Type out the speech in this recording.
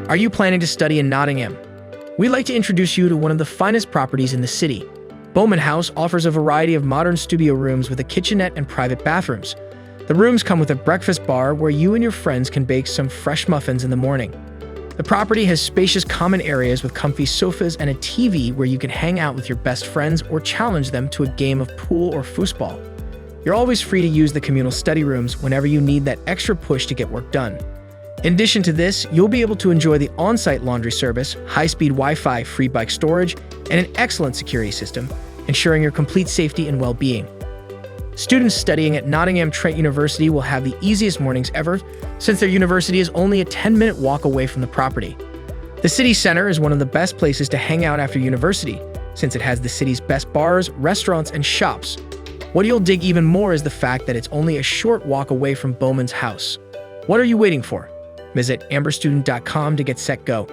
Are you planning to study in Nottingham? We'd like to introduce you to one of the finest properties in the city. Bowman House offers a variety of modern studio rooms with a kitchenette and private bathrooms. The rooms come with a breakfast bar where you and your friends can bake some fresh muffins in the morning. The property has spacious common areas with comfy sofas and a TV where you can hang out with your best friends or challenge them to a game of pool or foosball. You're always free to use the communal study rooms whenever you need that extra push to get work done. In addition to this, you'll be able to enjoy the on-site laundry service, high-speed Wi-Fi, free bike storage, and an excellent security system, ensuring your complete safety and well-being. Students studying at Nottingham Trent University will have the easiest mornings ever, since their university is only a 10-minute walk away from the property. The city center is one of the best places to hang out after university, since it has the city's best bars, restaurants, and shops. What you'll dig even more is the fact that it's only a short walk away from Bowman's house. What are you waiting for? Visit amberstudent.com to get set go.